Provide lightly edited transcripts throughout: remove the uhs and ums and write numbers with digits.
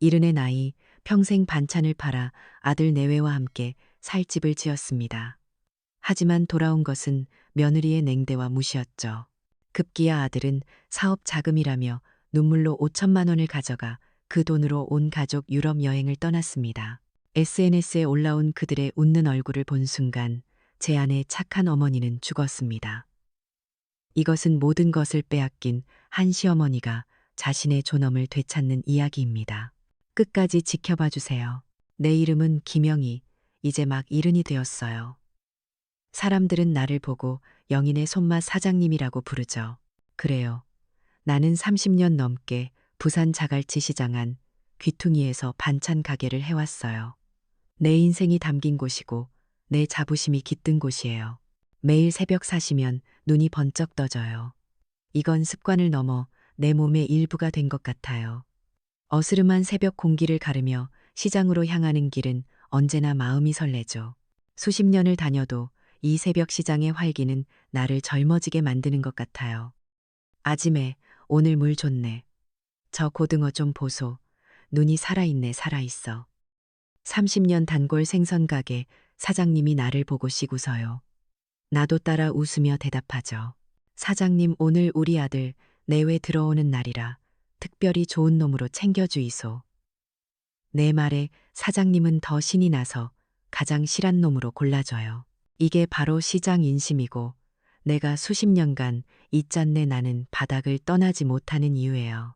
이른의 나이, 평생 반찬을 팔아 아들 내외와 함께 살 집을 지었습니다. 하지만 돌아온 것은 며느리의 냉대와 무시였죠. 급기야 아들은 사업 자금이라며 눈물로 5천만 원을 가져가 그 돈으로 온 가족 유럽 여행을 떠났습니다. SNS에 올라온 그들의 웃는 얼굴을 본 순간 제 아내 착한 어머니는 죽었습니다. 이것은 모든 것을 빼앗긴 한 시어머니가 자신의 존엄을 되찾는 이야기입니다. 끝까지 지켜봐 주세요. 내 이름은 김영희, 이제 막 일흔이 되었어요. 사람들은 나를 보고 영인의 손맛 사장님이라고 부르죠. 그래요. 나는 30년 넘게 부산 자갈치 시장 안 귀퉁이에서 반찬 가게를 해왔어요. 내 인생이 담긴 곳이고 내 자부심이 깃든 곳이에요. 매일 새벽 4시면 눈이 번쩍 떠져요. 이건 습관을 넘어 내 몸의 일부가 된 것 같아요. 어스름한 새벽 공기를 가르며 시장으로 향하는 길은 언제나 마음이 설레죠. 수십 년을 다녀도 이 새벽 시장의 활기는 나를 젊어지게 만드는 것 같아요. 아짐에 오늘 물 좋네. 저 고등어 좀 보소. 눈이 살아있네 살아있어. 30년 단골 생선 가게 사장님이 나를 보고 씩 웃어요. 나도 따라 웃으며 대답하죠. 사장님 오늘 우리 아들 내외 들어오는 날이라 특별히 좋은 놈으로 챙겨주이소. 내 말에 사장님은 더 신이 나서 가장 실한 놈으로 골라줘요. 이게 바로 시장 인심이고 내가 수십 년간 이 짠내 나는 바닥을 떠나지 못하는 이유예요.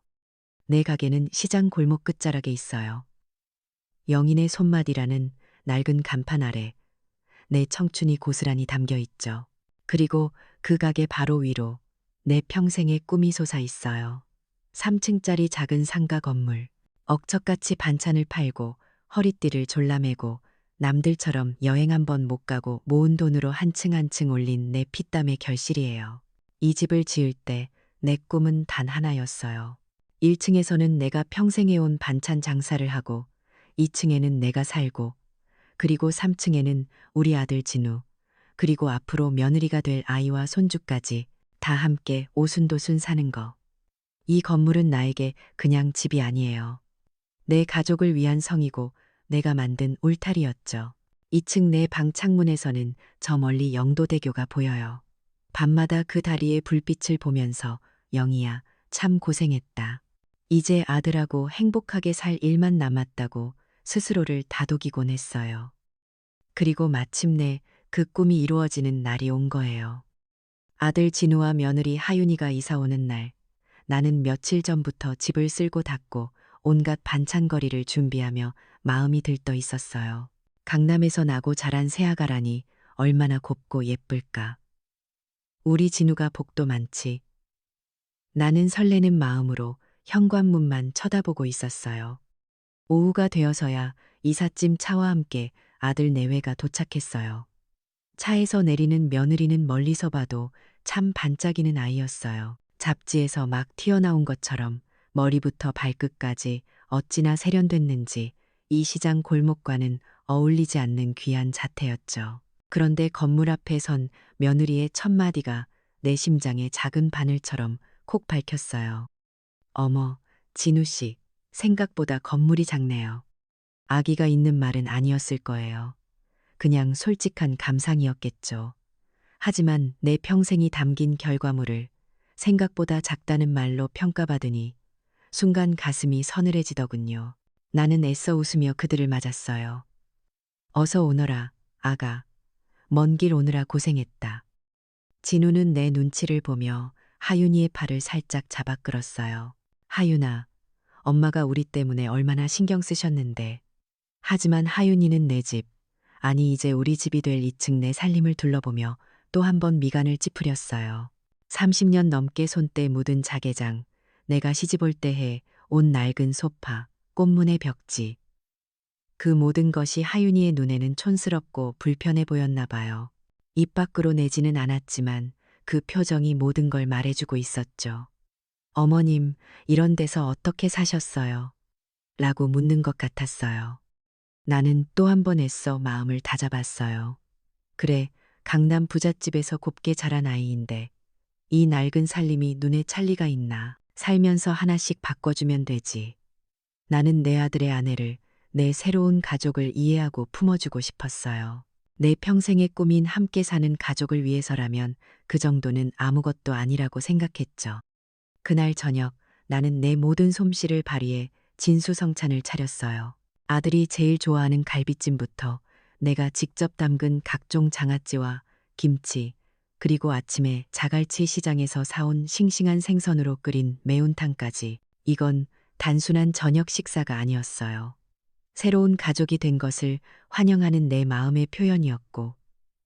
내 가게는 시장 골목 끝자락에 있어요. 영인의 손맛이라는 낡은 간판 아래 내 청춘이 고스란히 담겨 있죠. 그리고 그 가게 바로 위로 내 평생의 꿈이 솟아 있어요. 3층짜리 작은 상가 건물. 억척같이 반찬을 팔고 허리띠를 졸라매고 남들처럼 여행 한 번 못 가고 모은 돈으로 한 층 한 층 올린 내 피땀의 결실이에요. 이 집을 지을 때 내 꿈은 단 하나였어요. 1층에서는 내가 평생 해온 반찬 장사를 하고 2층에는 내가 살고 그리고 3층에는 우리 아들 진우 그리고 앞으로 며느리가 될 아이와 손주까지 다 함께 오순도순 사는 거. 이 건물은 나에게 그냥 집이 아니에요. 내 가족을 위한 성이고 내가 만든 울타리였죠. 2층 내 방 창문에서는 저 멀리 영도대교가 보여요. 밤마다 그 다리의 불빛을 보면서 영희야 참 고생했다. 이제 아들하고 행복하게 살 일만 남았다고 스스로를 다독이곤 했어요. 그리고 마침내 그 꿈이 이루어지는 날이 온 거예요. 아들 진우와 며느리 하윤이가 이사 오는 날 나는 며칠 전부터 집을 쓸고 닦고 온갖 반찬거리를 준비하며 마음이 들떠 있었어요. 강남에서 나고 자란 새아가라니 얼마나 곱고 예쁠까. 우리 진우가 복도 많지. 나는 설레는 마음으로 현관문만 쳐다보고 있었어요. 오후가 되어서야 이삿짐 차와 함께 아들 내외가 도착했어요. 차에서 내리는 며느리는 멀리서 봐도 참 반짝이는 아이였어요. 잡지에서 막 튀어나온 것처럼 머리부터 발끝까지 어찌나 세련됐는지 이 시장 골목과는 어울리지 않는 귀한 자태였죠. 그런데 건물 앞에 선 며느리의 첫 마디가 내 심장의 작은 바늘처럼 콕 박혔어요. 어머, 진우 씨, 생각보다 건물이 작네요. 아기가 있는 말은 아니었을 거예요. 그냥 솔직한 감상이었겠죠. 하지만 내 평생이 담긴 결과물을 생각보다 작다는 말로 평가받으니 순간 가슴이 서늘해지더군요. 나는 애써 웃으며 그들을 맞았어요. 어서 오너라, 아가. 먼 길 오느라 고생했다. 진우는 내 눈치를 보며 하윤이의 팔을 살짝 잡아 끌었어요. 하윤아, 엄마가 우리 때문에 얼마나 신경 쓰셨는데. 하지만 하윤이는 내 집, 아니 이제 우리 집이 될 2층 내 살림을 둘러보며 또 한 번 미간을 찌푸렸어요. 30년 넘게 손때 묻은 자개장, 내가 시집올 때 해 온 낡은 소파, 꽃무늬 벽지. 그 모든 것이 하윤이의 눈에는 촌스럽고 불편해 보였나 봐요. 입 밖으로 내지는 않았지만 그 표정이 모든 걸 말해주고 있었죠. 어머님, 이런 데서 어떻게 사셨어요? 라고 묻는 것 같았어요. 나는 또 한 번 애써 마음을 다잡았어요. 그래, 강남 부잣집에서 곱게 자란 아이인데 이 낡은 살림이 눈에 찰 리가 있나. 살면서 하나씩 바꿔주면 되지. 나는 내 아들의 아내를, 내 새로운 가족을 이해하고 품어주고 싶었어요. 내 평생의 꿈인 함께 사는 가족을 위해서라면 그 정도는 아무것도 아니라고 생각했죠. 그날 저녁 나는 내 모든 솜씨를 발휘해 진수성찬을 차렸어요. 아들이 제일 좋아하는 갈비찜부터 내가 직접 담근 각종 장아찌와 김치, 그리고 아침에 자갈치 시장에서 사온 싱싱한 생선으로 끓인 매운탕까지. 이건 단순한 저녁 식사가 아니었어요. 새로운 가족이 된 것을 환영하는 내 마음의 표현이었고,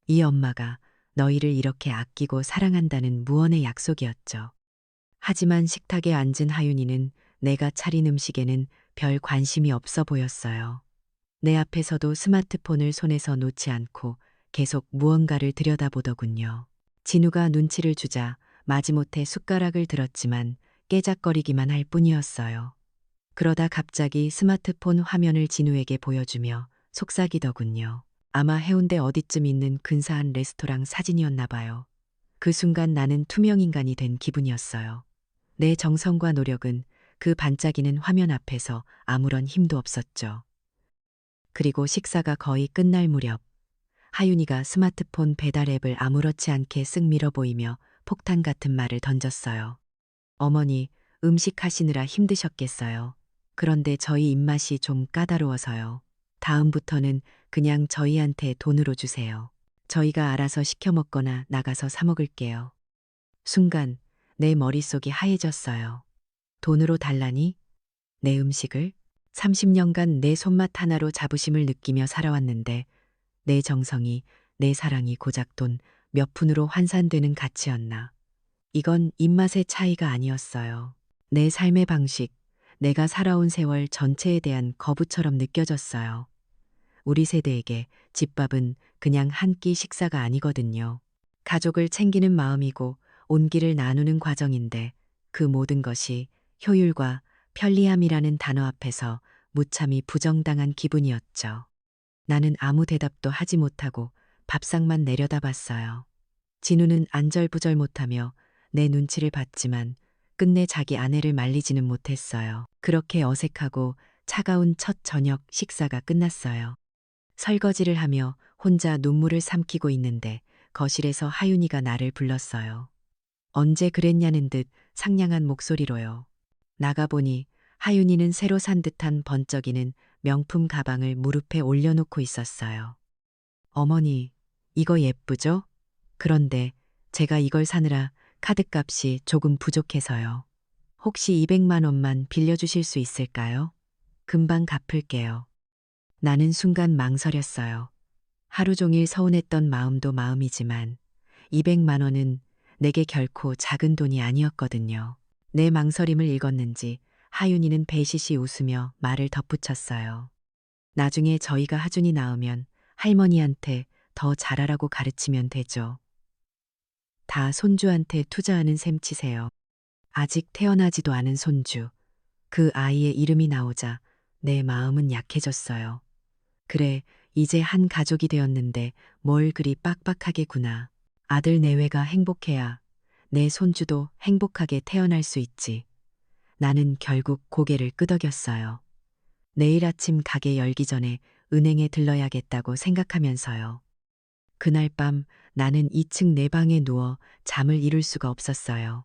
이 엄마가 너희를 이렇게 아끼고 사랑한다는 무언의 약속이었죠. 하지만 식탁에 앉은 하윤이는 내가 차린 음식에는 별 관심이 없어 보였어요. 내 앞에서도 스마트폰을 손에서 놓지 않고 계속 무언가를 들여다보더군요. 진우가 눈치를 주자 마지못해 숟가락을 들었지만 깨작거리기만 할 뿐이었어요. 그러다 갑자기 스마트폰 화면을 진우에게 보여주며 속삭이더군요. 아마 해운대 어디쯤 있는 근사한 레스토랑 사진이었나 봐요. 그 순간 나는 투명인간이 된 기분이었어요. 내 정성과 노력은 그 반짝이는 화면 앞에서 아무런 힘도 없었죠. 그리고 식사가 거의 끝날 무렵 하윤이가 스마트폰 배달 앱을 아무렇지 않게 쓱 밀어 보이며 폭탄 같은 말을 던졌어요. 어머니, 음식 하시느라 힘드셨겠어요. 그런데 저희 입맛이 좀 까다로워서요. 다음부터는 그냥 저희한테 돈으로 주세요. 저희가 알아서 시켜 먹거나 나가서 사 먹을게요. 순간 내 머릿속이 하얘졌어요. 돈으로 달라니? 내 음식을? 30년간 내 손맛 하나로 자부심을 느끼며 살아왔는데 내 정성이, 내 사랑이 고작 돈 몇 푼으로 환산되는 가치였나. 이건 입맛의 차이가 아니었어요. 내 삶의 방식, 내가 살아온 세월 전체에 대한 거부처럼 느껴졌어요. 우리 세대에게 집밥은 그냥 한 끼 식사가 아니거든요. 가족을 챙기는 마음이고 온기를 나누는 과정인데 그 모든 것이 효율과 편리함이라는 단어 앞에서 무참히 부정당한 기분이었죠. 나는 아무 대답도 하지 못하고 밥상만 내려다봤어요. 진우는 안절부절 못하며 내 눈치를 봤지만 끝내 자기 아내를 말리지는 못했어요. 그렇게 어색하고 차가운 첫 저녁 식사가 끝났어요. 설거지를 하며 혼자 눈물을 삼키고 있는데 거실에서 하윤이가 나를 불렀어요. 언제 그랬냐는 듯 상냥한 목소리로요. 나가보니 하윤이는 새로 산 듯한 번쩍이는 명품 가방을 무릎에 올려놓고 있었어요. 어머니, 이거 예쁘죠? 그런데 제가 이걸 사느라 카드값이 조금 부족해서요. 혹시 200만 원만 빌려주실 수 있을까요? 금방 갚을게요. 나는 순간 망설였어요. 하루 종일 서운했던 마음도 마음이지만 200만 원은 내게 결코 작은 돈이 아니었거든요. 내 망설임을 읽었는지 하윤이는 배시시 웃으며 말을 덧붙였어요. 나중에 저희가 하준이 낳으면 할머니한테 더 잘하라고 가르치면 되죠. 다 손주한테 투자하는 셈 치세요. 아직 태어나지도 않은 손주. 그 아이의 이름이 나오자 내 마음은 약해졌어요. 그래, 이제 한 가족이 되었는데 뭘 그리 빡빡하게구나. 아들 내외가 행복해야 내 손주도 행복하게 태어날 수 있지. 나는 결국 고개를 끄덕였어요. 내일 아침 가게 열기 전에 은행에 들러야겠다고 생각하면서요. 그날 밤 나는 2층 내 방에 누워 잠을 이룰 수가 없었어요.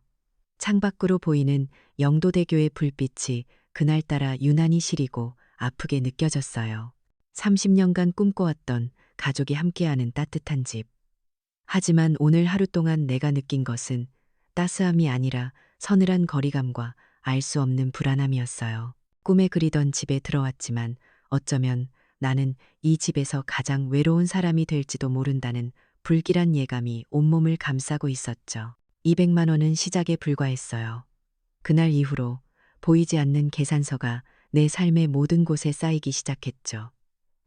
창밖으로 보이는 영도대교의 불빛이 그날따라 유난히 시리고 아프게 느껴졌어요. 30년간 꿈꿔왔던 가족이 함께하는 따뜻한 집. 하지만 오늘 하루 동안 내가 느낀 것은 따스함이 아니라 서늘한 거리감과 알 수 없는 불안함이었어요. 꿈에 그리던 집에 들어왔지만 어쩌면 나는 이 집에서 가장 외로운 사람이 될지도 모른다는 불길한 예감이 온몸을 감싸고 있었죠. 200만 원은 시작에 불과했어요. 그날 이후로 보이지 않는 계산서가 내 삶의 모든 곳에 쌓이기 시작했죠.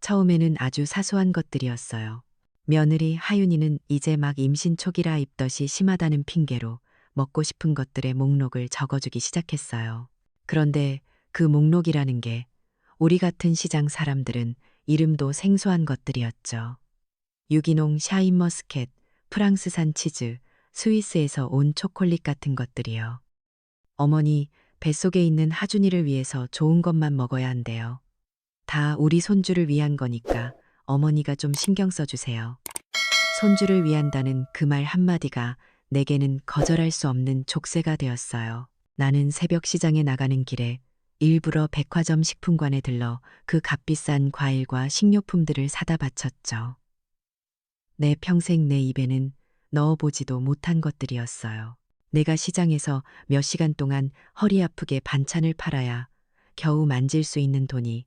처음에는 아주 사소한 것들이었어요. 며느리 하윤이는 이제 막 임신 초기라 입덧이 심하다는 핑계로 먹고 싶은 것들의 목록을 적어주기 시작했어요. 그런데 그 목록이라는 게 우리 같은 시장 사람들은 이름도 생소한 것들이었죠. 유기농 샤인머스켓, 프랑스산 치즈, 스위스에서 온 초콜릿 같은 것들이요. 어머니, 뱃속에 있는 하준이를 위해서 좋은 것만 먹어야 한대요. 다 우리 손주를 위한 거니까 어머니가 좀 신경 써주세요. 손주를 위한다는 그 말 한마디가 내게는 거절할 수 없는 족쇄가 되었어요. 나는 새벽 시장에 나가는 길에 일부러 백화점 식품관에 들러 그 값비싼 과일과 식료품들을 사다 바쳤죠. 내 평생 내 입에는 넣어보지도 못한 것들이었어요. 내가 시장에서 몇 시간 동안 허리 아프게 반찬을 팔아야 겨우 만질 수 있는 돈이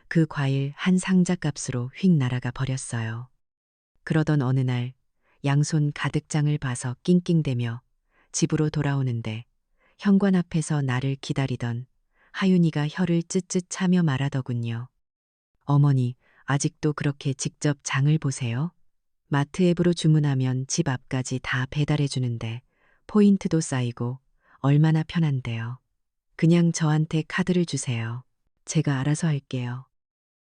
그 과일 한 상자 값으로 휙 날아가 버렸어요. 그러던 어느 날 양손 가득 장을 봐서 낑낑대며 집으로 돌아오는데 현관 앞에서 나를 기다리던 하윤이가 혀를 쯧쯧 차며 말하더군요. 어머니, 아직도 그렇게 직접 장을 보세요? 마트 앱으로 주문하면 집 앞까지 다 배달해 주는데 포인트도 쌓이고 얼마나 편한데요. 그냥 저한테 카드를 주세요. 제가 알아서 할게요.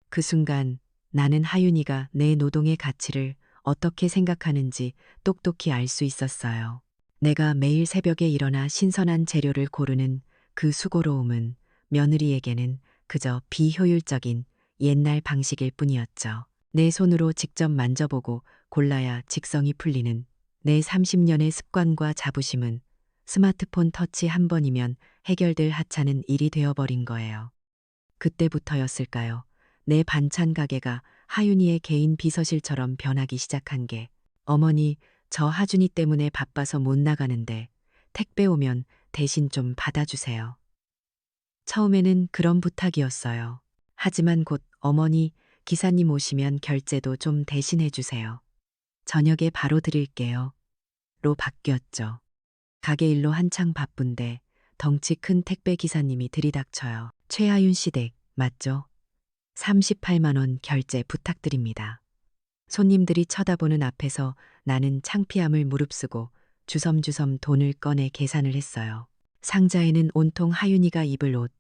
그 순간 나는 하윤이가 내 노동의 가치를 어떻게 생각하는지 똑똑히 알 수 있었어요. 내가 매일 새벽에 일어나 신선한 재료를 고르는 그 수고로움은 며느리에게는 그저 비효율적인 옛날 방식일 뿐이었죠. 내 손으로 직접 만져보고 골라야 직성이 풀리는 내 30년의 습관과 자부심은 스마트폰 터치 한 번이면 해결될 하찮은 일이 되어버린 거예요. 그때부터였을까요? 내 반찬 가게가 하윤이의 개인 비서실처럼 변하기 시작한 게 어머니, 저 하준이 때문에 바빠서 못 나가는데 택배 오면 대신 좀 받아주세요. 처음에는 그런 부탁이었어요. 하지만 곧 어머니, 기사님 오시면 결제도 좀 대신해 주세요. 저녁에 바로 드릴게요. 로 바뀌었죠. 가게 일로 한창 바쁜데 덩치 큰 택배 기사님이 들이닥쳐요. 최하윤 씨 댁, 맞죠? 38만 원 결제 부탁드립니다. 손님들이 쳐다보는 앞에서 나는 창피함을 무릅쓰고 주섬주섬 돈을 꺼내 계산을 했어요. 상자에는 온통 하윤이가 입을 옷,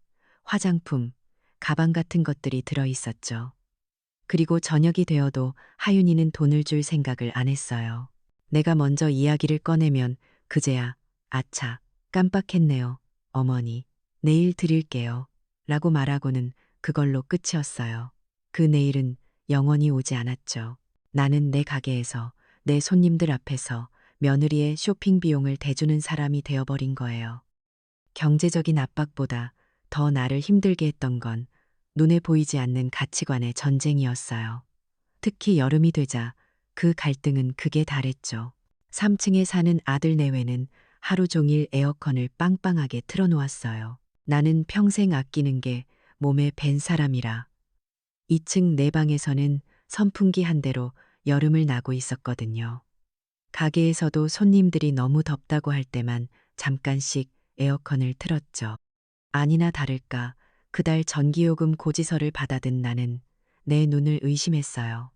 화장품, 가방 같은 것들이 들어 있었죠. 그리고 저녁이 되어도 하윤이는 돈을 줄 생각을 안 했어요. 내가 먼저 이야기를 꺼내면 그제야 아차, 깜빡했네요. 어머니, 내일 드릴게요. 라고 말하고는 그걸로 끝이었어요. 그 내일은 영원히 오지 않았죠. 나는 내 가게에서 내 손님들 앞에서 며느리의 쇼핑 비용을 대주는 사람이 되어버린 거예요. 경제적인 압박보다 더 나를 힘들게 했던 건 눈에 보이지 않는 가치관의 전쟁이었어요. 특히 여름이 되자 그 갈등은 극에 달했죠. 3층에 사는 아들 내외는 하루 종일 에어컨을 빵빵하게 틀어놓았어요. 나는 평생 아끼는 게 몸에 밴 사람이라 2층 내 방에서는 선풍기 한 대로 여름을 나고 있었거든요. 가게에서도 손님들이 너무 덥다고 할 때만 잠깐씩 에어컨을 틀었죠. 아니나 다를까 그달 전기요금 고지서를 받아든 나는 내 눈을 의심했어요.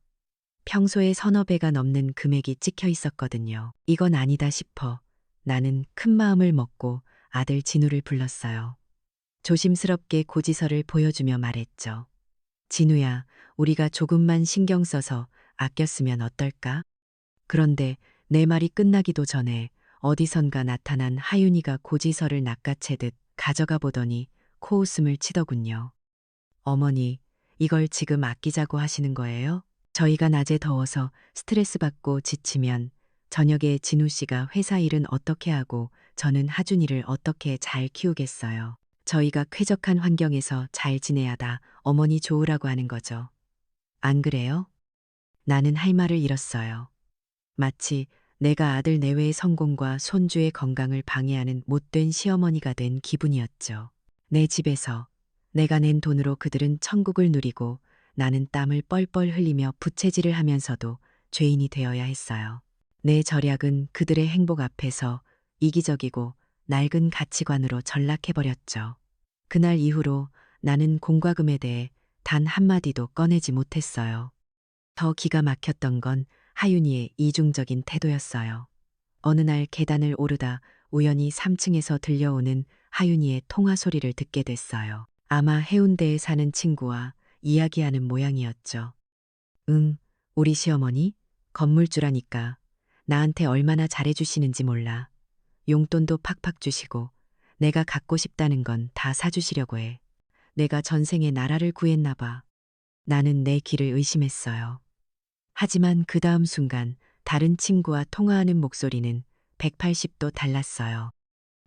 평소에 서너 배가 넘는 금액이 찍혀 있었거든요. 이건 아니다 싶어 나는 큰 마음을 먹고 아들 진우를 불렀어요. 조심스럽게 고지서를 보여주며 말했죠. 진우야, 우리가 조금만 신경 써서 아꼈으면 어떨까? 그런데 내 말이 끝나기도 전에 어디선가 나타난 하윤이가 고지서를 낚아채듯 가져가 보더니 코웃음을 치더군요. 어머니, 이걸 지금 아끼자고 하시는 거예요? 저희가 낮에 더워서 스트레스 받고 지치면 저녁에 진우 씨가 회사 일은 어떻게 하고 저는 하준이를 어떻게 잘 키우겠어요. 저희가 쾌적한 환경에서 잘 지내야 다 어머니 좋으라고 하는 거죠. 안 그래요? 나는 할 말을 잃었어요. 마치 내가 아들 내외의 성공과 손주의 건강을 방해하는 못된 시어머니가 된 기분이었죠. 내 집에서 내가 낸 돈으로 그들은 천국을 누리고 나는 땀을 뻘뻘 흘리며 부채질을 하면서도 죄인이 되어야 했어요. 내 절약은 그들의 행복 앞에서 이기적이고 낡은 가치관으로 전락해버렸죠. 그날 이후로 나는 공과금에 대해 단 한마디도 꺼내지 못했어요. 더 기가 막혔던 건 하윤이의 이중적인 태도였어요. 어느 날 계단을 오르다 우연히 3층에서 들려오는 하윤이의 통화 소리를 듣게 됐어요. 아마 해운대에 사는 친구와 이야기하는 모양이었죠. 응, 우리 시어머니? 건물주라니까. 나한테 얼마나 잘해주시는지 몰라. 용돈도 팍팍 주시고 내가 갖고 싶다는 건 다 사주시려고 해. 내가 전생에 나라를 구했나 봐. 나는 내 길을 의심했어요. 하지만 그 다음 순간 다른 친구와 통화하는 목소리는 180도 달랐어요.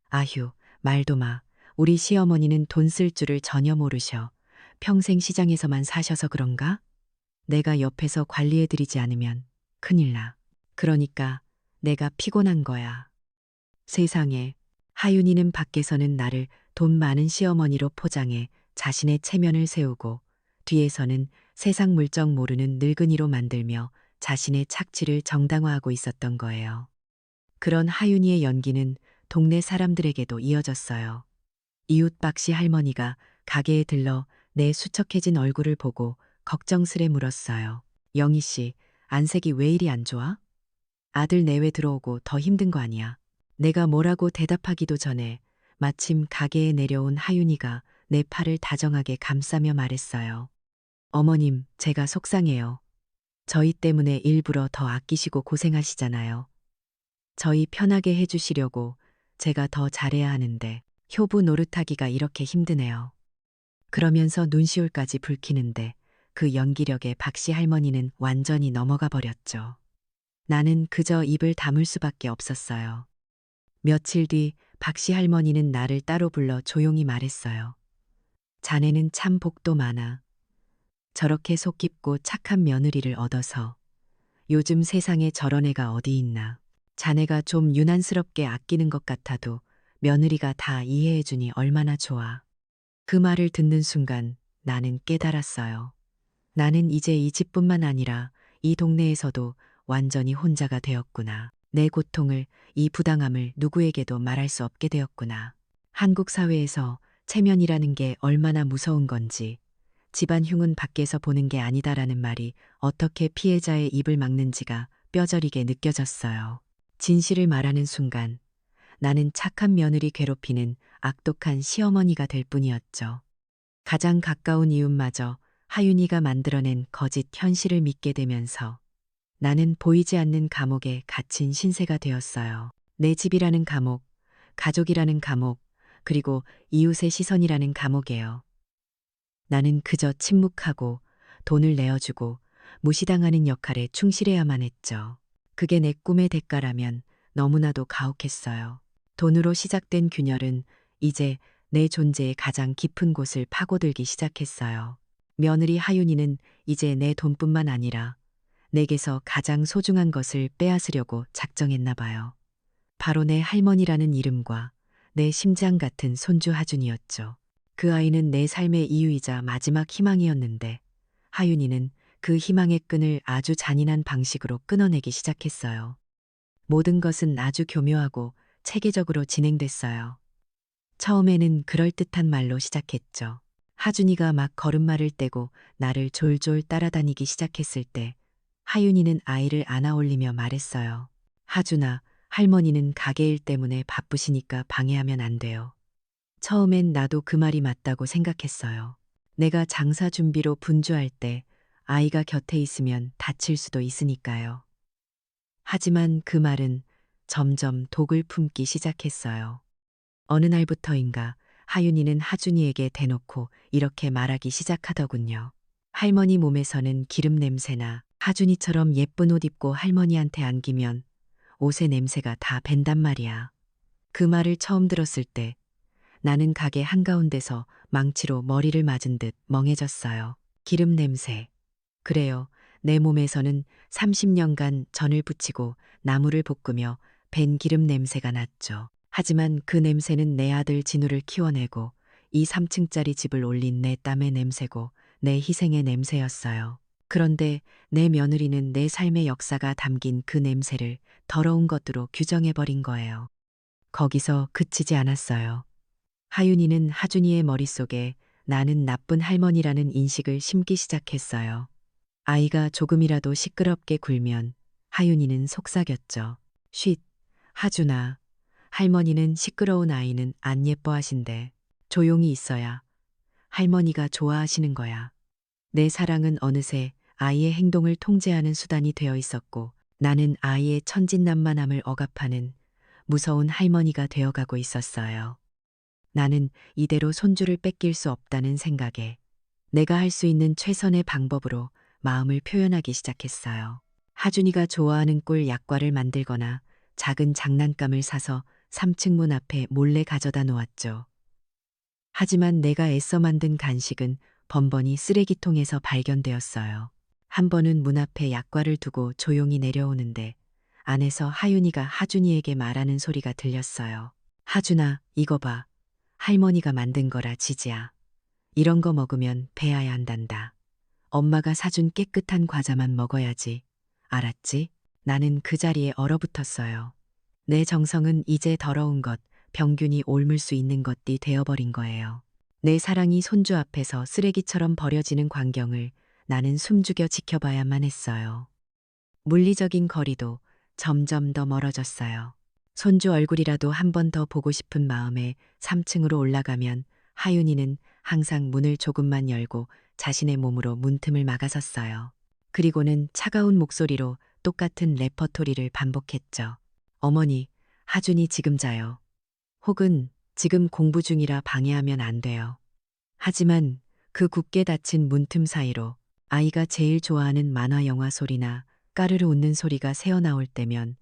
아휴, 말도 마. 우리 시어머니는 돈 쓸 줄을 전혀 모르셔. 평생 시장에서만 사셔서 그런가? 내가 옆에서 관리해드리지 않으면 큰일 나. 그러니까 내가 피곤한 거야. 세상에, 하윤이는 밖에서는 나를 돈 많은 시어머니로 포장해 자신의 체면을 세우고 뒤에서는 세상 물정 모르는 늙은이로 만들며 자신의 착취를 정당화하고 있었던 거예요. 그런 하윤이의 연기는 동네 사람들에게도 이어졌어요. 이웃 박씨 할머니가 가게에 들러 내 수척해진 얼굴을 보고 걱정스레 물었어요. 영희 씨, 안색이 왜 이리 안 좋아? 아들 내외 들어오고 더 힘든 거 아니야? 내가 뭐라고 대답하기도 전에 마침 가게에 내려온 하윤이가 내 팔을 다정하게 감싸며 말했어요. 어머님, 제가 속상해요. 저희 때문에 일부러 더 아끼시고 고생하시잖아요. 저희 편하게 해주시려고 제가 더 잘해야 하는데 효부 노릇하기가 이렇게 힘드네요. 그러면서 눈시울까지 붉히는데 그 연기력에 박씨 할머니는 완전히 넘어가 버렸죠. 나는 그저 입을 다물 수밖에 없었어요. 며칠 뒤 박씨 할머니는 나를 따로 불러 조용히 말했어요. 자네는 참 복도 많아. 저렇게 속 깊고 착한 며느리를 얻어서 요즘 세상에 저런 애가 어디 있나. 자네가 좀 유난스럽게 아끼는 것 같아도 며느리가 다 이해해주니 얼마나 좋아. 그 말을 듣는 순간 나는 깨달았어요. 나는 이제 이 집뿐만 아니라 이 동네에서도 완전히 혼자가 되었구나. 내 고통을, 이 부당함을 누구에게도 말할 수 없게 되었구나. 한국 사회에서 체면이라는 게 얼마나 무서운 건지, 집안 흉은 밖에서 보는 게 아니다라는 말이 어떻게 피해자의 입을 막는지가 뼈저리게 느껴졌어요. 진실을 말하는 순간 나는 착한 며느리 괴롭히는 악독한 시어머니가 될 뿐이었죠. 가장 가까운 이웃마저 하윤이가 만들어낸 거짓 현실을 믿게 되면서 나는 보이지 않는 감옥에 갇힌 신세가 되었어요. 내 집이라는 감옥, 가족이라는 감옥, 그리고 이웃의 시선이라는 감옥이에요. 나는 그저 침묵하고 돈을 내어주고 무시당하는 역할에 충실해야만 했죠. 그게 내 꿈의 대가라면 너무나도 가혹했어요. 돈으로 시작된 균열은 이제 내 존재의 가장 깊은 곳을 파고들기 시작했어요. 며느리 하윤이는 이제 내 돈뿐만 아니라 내게서 가장 소중한 것을 빼앗으려고 작정했나 봐요. 바로 내 할머니라는 이름과 내 심장 같은 손주 하준이었죠. 그 아이는 내 삶의 이유이자 마지막 희망이었는데 하윤이는 그 희망의 끈을 아주 잔인한 방식으로 끊어내기 시작했어요. 모든 것은 아주 교묘하고 체계적으로 진행됐어요. 처음에는 그럴듯한 말로 시작했죠. 하준이가 막 걸음마를 떼고 나를 졸졸 따라다니기 시작했을 때 하윤이는 아이를 안아 올리며 말했어요. 하준아, 할머니는 가게 일 때문에 바쁘시니까 방해하면 안 돼요. 처음엔 나도 그 말이 맞다고 생각했어요. 내가 장사 준비로 분주할 때 아이가 곁에 있으면 다칠 수도 있으니까요. 하지만 그 말은 점점 독을 품기 시작했어요. 어느 날부터인가 하윤이는 하준이에게 대놓고 이렇게 말하기 시작하더군요. 할머니 몸에서는 기름 냄새나 하준이처럼 예쁜 옷 입고 할머니한테 안기면 옷의 냄새가 다 밴단 말이야. 그 말을 처음 들었을 때 나는 가게 한가운데서 망치로 머리를 맞은 듯 멍해졌어요. 기름 냄새. 그래요. 내 몸에서는 30년간 전을 부치고 나무를 볶으며 밴 기름 냄새가 났죠. 하지만 그 냄새는 내 아들 진우를 키워내고 이 3층짜리 집을 올린 내 땀의 냄새고 내 희생의 냄새였어요. 그런데 내 며느리는 내 삶의 역사가 담긴 그 냄새를 더러운 것으로 규정해버린 거예요. 거기서 그치지 않았어요. 하윤이는 하준이의 머릿속에 나는 나쁜 할머니라는 인식을 심기 시작했어요. 아이가 조금이라도 시끄럽게 굴면 하윤이는 속삭였죠. 쉿, 하준아. 할머니는 시끄러운 아이는 안 예뻐하신대. 조용히 있어야 할머니가 좋아하시는 거야. 내 사랑은 어느새 아이의 행동을 통제하는 수단이 되어 있었고 나는 아이의 천진난만함을 억압하는 무서운 할머니가 되어가고 있었어요. 나는 이대로 손주를 뺏길 수 없다는 생각에 내가 할 수 있는 최선의 방법으로 마음을 표현하기 시작했어요. 하준이가 좋아하는 꿀 약과를 만들거나 작은 장난감을 사서 3층 문 앞에 몰래 가져다 놓았죠. 하지만 내가 애써 만든 간식은 번번이 쓰레기통에서 발견되었어요. 한 번은 문 앞에 약과를 두고 조용히 내려오는데 안에서 하윤이가 하준이에게 말하는 소리가 들렸어요. 하준아, 이거 봐. 할머니가 만든 거라 지지야. 이런 거 먹으면 배아야 한단다. 엄마가 사준 깨끗한 과자만 먹어야지. 알았지? 나는 그 자리에 얼어붙었어요. 내 정성은 이제 더러운 것, 병균이 옮을 수 있는 것이 되어버린 거예요. 내 사랑이 손주 앞에서 쓰레기처럼 버려지는 광경을 나는 숨죽여 지켜봐야만 했어요. 물리적인 거리도 점점 더 멀어졌어요. 손주 얼굴이라도 한 번 더 보고 싶은 마음에 3층으로 올라가면 하윤이는 항상 문을 조금만 열고 자신의 몸으로 문틈을 막아섰어요. 그리고는 차가운 목소리로 똑같은 레퍼토리를 반복했죠. 어머니, 하준이 지금 자요. 혹은 지금 공부 중이라 방해하면 안 돼요. 하지만 그 굳게 닫힌 문틈 사이로 아이가 제일 좋아하는 만화 영화 소리나 까르르 웃는 소리가 새어나올 때면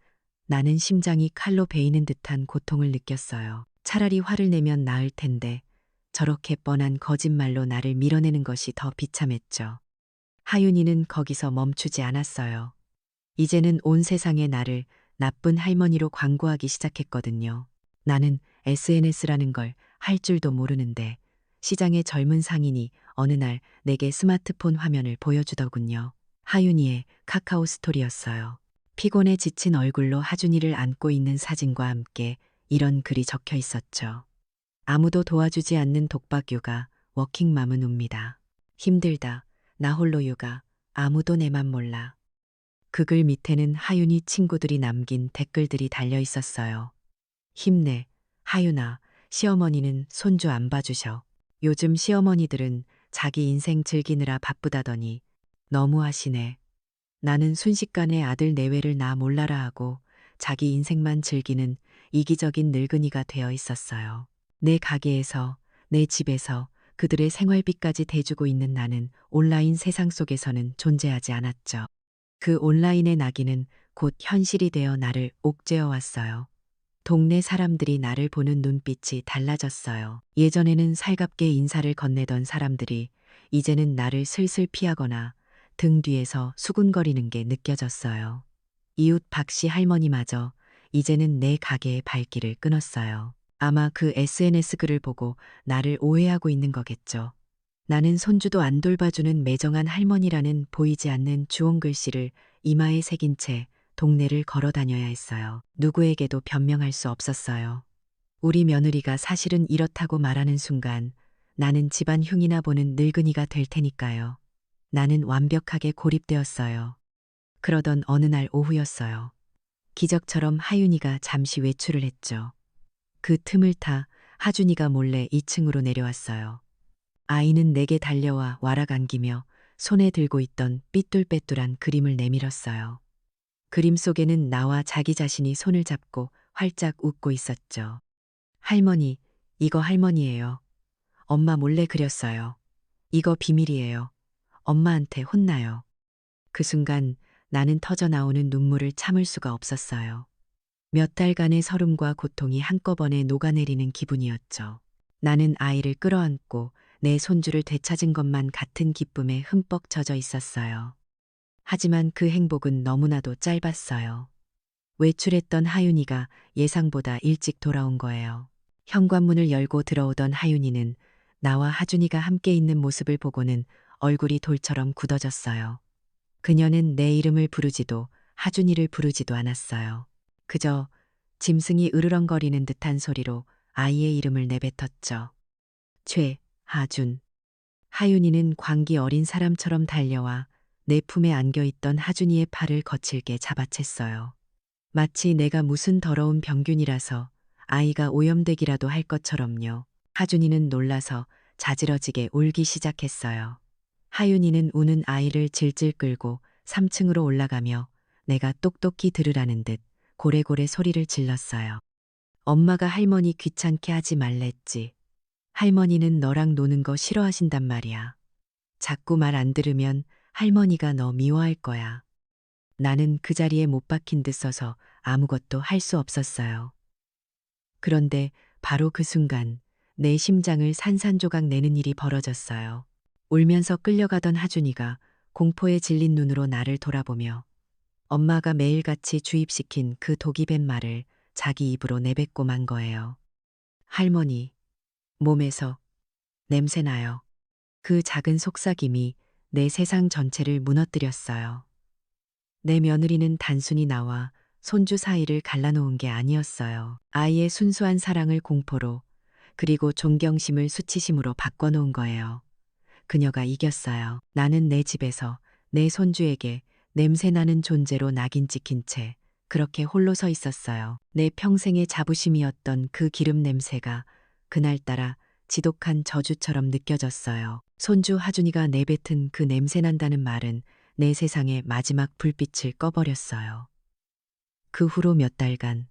나는 심장이 칼로 베이는 듯한 고통을 느꼈어요. 차라리 화를 내면 나을 텐데 저렇게 뻔한 거짓말로 나를 밀어내는 것이 더 비참했죠. 하윤이는 거기서 멈추지 않았어요. 이제는 온 세상에 나를 나쁜 할머니로 광고하기 시작했거든요. 나는 SNS라는 걸 할 줄도 모르는데 시장의 젊은 상인이 어느 날 내게 스마트폰 화면을 보여주더군요. 하윤이의 카카오 스토리였어요. 피곤해 지친 얼굴로 하준이를 안고 있는 사진과 함께 이런 글이 적혀 있었죠. 아무도 도와주지 않는 독박 육아, 워킹맘은 웁니다. 힘들다. 나 홀로 육아. 아무도 내 맘 몰라. 그 글 밑에는 하윤이 친구들이 남긴 댓글들이 달려 있었어요. 힘내. 하윤아, 시어머니는 손주 안 봐주셔. 요즘 시어머니들은 자기 인생 즐기느라 바쁘다더니 너무하시네. 나는 순식간에 아들 내외를 나 몰라라 하고 자기 인생만 즐기는 이기적인 늙은이가 되어 있었어요. 내 가게에서, 내 집에서 그들의 생활비까지 대주고 있는 나는 온라인 세상 속에서는 존재하지 않았죠. 그 온라인의 낙인은 곧 현실이 되어 나를 옥죄어 왔어요. 동네 사람들이 나를 보는 눈빛이 달라졌어요. 예전에는 살갑게 인사를 건네던 사람들이 이제는 나를 슬슬 피하거나 등 뒤에서 수군거리는 게 느껴졌어요. 이웃 박씨 할머니마저 이제는 내 가게의 발길을 끊었어요. 아마 그 SNS 글을 보고 나를 오해하고 있는 거겠죠. 나는 손주도 안 돌봐주는 매정한 할머니라는 보이지 않는 주홍 글씨를 이마에 새긴 채 동네를 걸어 다녀야 했어요. 누구에게도 변명할 수 없었어요. 우리 며느리가 사실은 이렇다고 말하는 순간 나는 집안 흉이나 보는 늙은이가 될 테니까요. 나는 완벽하게 고립되었어요. 그러던 어느 날 오후였어요. 기적처럼 하윤이가 잠시 외출을 했죠. 그 틈을 타 하준이가 몰래 2층으로 내려왔어요. 아이는 내게 달려와 와락 안기며 손에 들고 있던 삐뚤빼뚤한 그림을 내밀었어요. 그림 속에는 나와 자기 자신이 손을 잡고 활짝 웃고 있었죠. 할머니, 이거 할머니예요. 엄마 몰래 그렸어요. 이거 비밀이에요. 엄마한테 혼나요. 그 순간 나는 터져 나오는 눈물을 참을 수가 없었어요. 몇 달간의 서름과 고통이 한꺼번에 녹아내리는 기분이었죠. 나는 아이를 끌어안고 내 손주를 되찾은 것만 같은 기쁨에 흠뻑 젖어 있었어요. 하지만 그 행복은 너무나도 짧았어요. 외출했던 하윤이가 예상보다 일찍 돌아온 거예요. 현관문을 열고 들어오던 하윤이는 나와 하준이가 함께 있는 모습을 보고는 얼굴이 돌처럼 굳어졌어요. 그녀는 내 이름을 부르지도 하준이를 부르지도 않았어요. 그저 짐승이 으르렁거리는 듯한 소리로 아이의 이름을 내뱉었죠. 최하준. 하윤이는 광기 어린 사람처럼 달려와 내 품에 안겨있던 하준이의 팔을 거칠게 잡아챘어요. 마치 내가 무슨 더러운 병균이라서 아이가 오염되기라도 할 것처럼요. 하준이는 놀라서 자지러지게 울기 시작했어요. 하윤이는 우는 아이를 질질 끌고 3층으로 올라가며 내가 똑똑히 들으라는 듯 고래고래 소리를 질렀어요. 엄마가 할머니 귀찮게 하지 말랬지. 할머니는 너랑 노는 거 싫어하신단 말이야. 자꾸 말 안 들으면 할머니가 너 미워할 거야. 나는 그 자리에 못 박힌 듯 서서 아무것도 할 수 없었어요. 그런데 바로 그 순간 내 심장을 산산조각 내는 일이 벌어졌어요. 울면서 끌려가던 하준이가 공포에 질린 눈으로 나를 돌아보며 엄마가 매일같이 주입시킨 그 독이 밴 말을 자기 입으로 내뱉고 만 거예요. 할머니, 몸에서 냄새 나요. 그 작은 속삭임이 내 세상 전체를 무너뜨렸어요. 내 며느리는 단순히 나와 손주 사이를 갈라놓은 게 아니었어요. 아이의 순수한 사랑을 공포로, 그리고 존경심을 수치심으로 바꿔놓은 거예요. 그녀가 이겼어요. 나는 내 집에서 내 손주에게 냄새나는 존재로 낙인 찍힌 채 그렇게 홀로 서 있었어요. 내 평생의 자부심이었던 그 기름 냄새가 그날따라 지독한 저주처럼 느껴졌어요. 손주 하준이가 내뱉은 그 냄새난다는 말은 내 세상의 마지막 불빛을 꺼버렸어요. 그 후로 몇 달간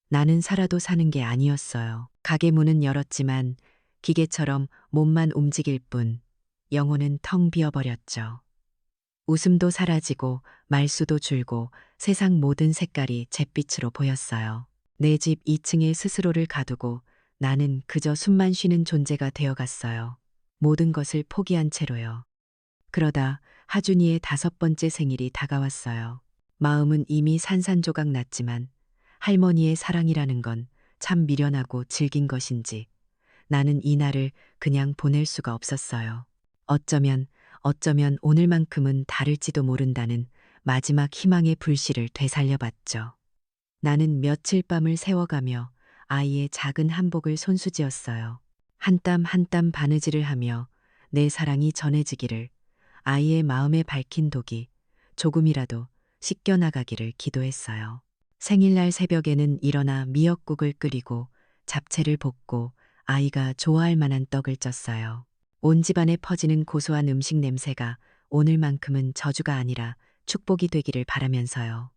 나는 살아도 사는 게 아니었어요. 가게 문은 열었지만 기계처럼 몸만 움직일 뿐 영혼은 텅 비어버렸죠. 웃음도 사라지고 말수도 줄고 세상 모든 색깔이 잿빛으로 보였어요. 내 집 2층에 스스로를 가두고 나는 그저 숨만 쉬는 존재가 되어갔어요. 모든 것을 포기한 채로요. 그러다 하준이의 5번째 생일이 다가왔어요. 마음은 이미 산산조각 났지만 할머니의 사랑이라는 건 참 미련하고 질긴 것인지 나는 이 날을 그냥 보낼 수가 없었어요. 어쩌면 오늘만큼은 다를지도 모른다는 마지막 희망의 불씨를 되살려봤죠. 나는 며칠 밤을 새워가며 아이의 작은 한복을 손수지었어요. 한 땀 한 땀 바느질을 하며 내 사랑이 전해지기를, 아이의 마음에 밝힌 독이 조금이라도 씻겨나가기를 기도했어요. 생일날 새벽에는 일어나 미역국을 끓이고 잡채를 볶고 아이가 좋아할 만한 떡을 쪘어요. 온 집안에 퍼지는 고소한 음식 냄새가 오늘만큼은 저주가 아니라 축복이 되기를 바라면서요.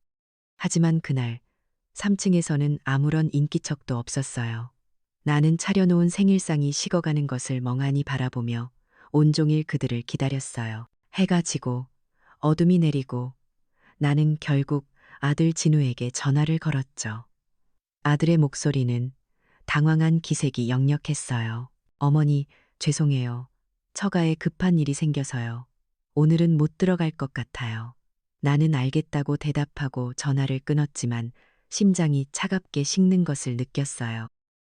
하지만 그날 3층에서는 아무런 인기척도 없었어요. 나는 차려놓은 생일상이 식어가는 것을 멍하니 바라보며 온종일 그들을 기다렸어요. 해가 지고 어둠이 내리고 나는 결국 아들 진우에게 전화를 걸었죠. 아들의 목소리는 당황한 기색이 역력했어요. 어머니, 죄송해요. 처가에 급한 일이 생겨서요. 오늘은 못 들어갈 것 같아요. 나는 알겠다고 대답하고 전화를 끊었지만 심장이 차갑게 식는 것을 느꼈어요.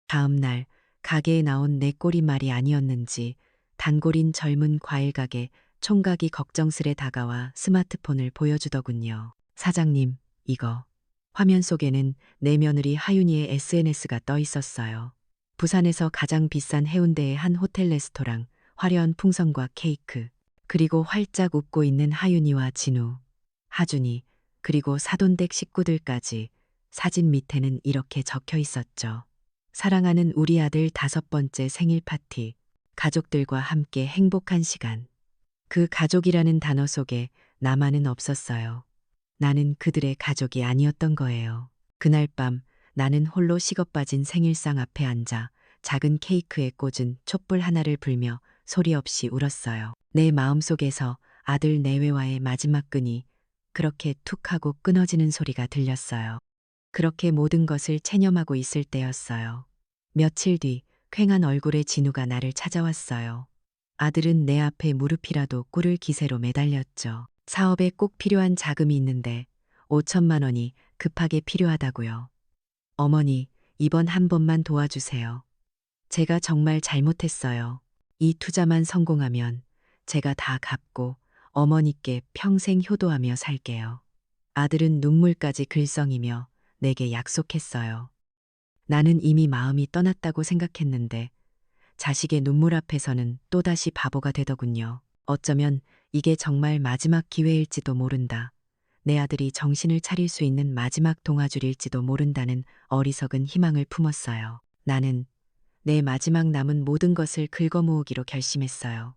다음 날 가게에 나온 내 꼴이 말이 아니었는지 단골인 젊은 과일 가게 총각이 걱정스레 다가와 스마트폰을 보여주더군요. 사장님, 이거. 화면 속에는 내 며느리 하윤이의 SNS가 떠 있었어요. 부산에서 가장 비싼 해운대의 한 호텔 레스토랑, 화려한 풍선과 케이크, 그리고 활짝 웃고 있는 하윤이와 진우, 하준이, 그리고 사돈댁 식구들까지. 사진 밑에는 이렇게 적혀 있었죠. 사랑하는 우리 아들 5번째 생일 파티, 가족들과 함께 행복한 시간. 그 가족이라는 단어 속에 나만은 없었어요. 나는 그들의 가족이 아니었던 거예요. 그날 밤 나는 홀로 식어빠진 생일상 앞에 앉아 작은 케이크에 꽂은 촛불 하나를 불며 소리 없이 울었어요. 내 마음속에서 아들 내외와의 마지막 끈이 그렇게 툭 하고 끊어지는 소리가 들렸어요. 그렇게 모든 것을 체념하고 있을 때였어요. 며칠 뒤 퀭한 얼굴의 진우가 나를 찾아왔어요. 아들은 내 앞에 무릎이라도 꿇을 기세로 매달렸죠. 사업에 꼭 필요한 자금이 있는데 5천만 원이 급하게 필요하다고요. 어머니, 이번 한 번만 도와주세요. 제가 정말 잘못했어요. 이 투자만 성공하면 제가 다 갚고 어머니께 평생 효도하며 살게요. 아들은 눈물까지 글썽이며 내게 약속했어요. 나는 이미 마음이 떠났다고 생각했는데 자식의 눈물 앞에서는 또다시 바보가 되더군요. 어쩌면 이게 정말 마지막 기회일지도 모른다. 내 아들이 정신을 차릴 수 있는 마지막 동아줄일지도 모른다는 어리석은 희망을 품었어요. 나는 내 마지막 남은 모든 것을 긁어모으기로 결심했어요.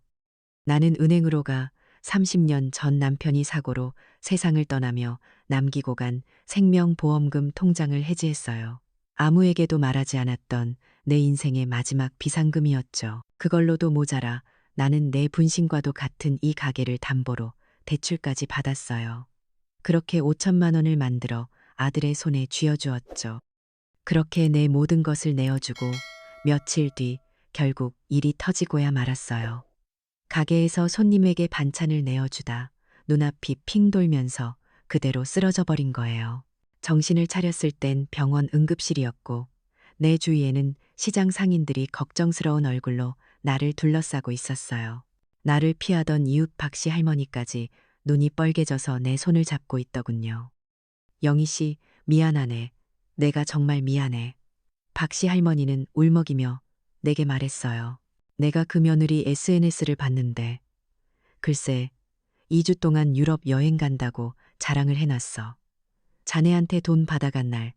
나는 은행으로 가 30년 전 남편이 사고로 세상을 떠나며 남기고 간 생명보험금 통장을 해지했어요. 아무에게도 말하지 않았던 내 인생의 마지막 비상금이었죠. 그걸로도 모자라 나는 내 분신과도 같은 이 가게를 담보로 대출까지 받았어요. 그렇게 5천만 원을 만들어 아들의 손에 쥐어주었죠. 그렇게 내 모든 것을 내어주고 며칠 뒤 결국 일이 터지고야 말았어요. 가게에서 손님에게 반찬을 내어주다 눈앞이 핑 돌면서 그대로 쓰러져 버린 거예요. 정신을 차렸을 땐 병원 응급실이었고 내 주위에는 시장 상인들이 걱정스러운 얼굴로 나를 둘러싸고 있었어요. 나를 피하던 이웃 박씨 할머니까지 눈이 뻘개져서 내 손을 잡고 있더군요. 영희 씨, 미안하네. 내가 정말 미안해. 박씨 할머니는 울먹이며 내게 말했어요. 내가 그 며느리 SNS를 봤는데 글쎄 2주 동안 유럽 여행 간다고 자랑을 해놨어. 자네한테 돈 받아간 날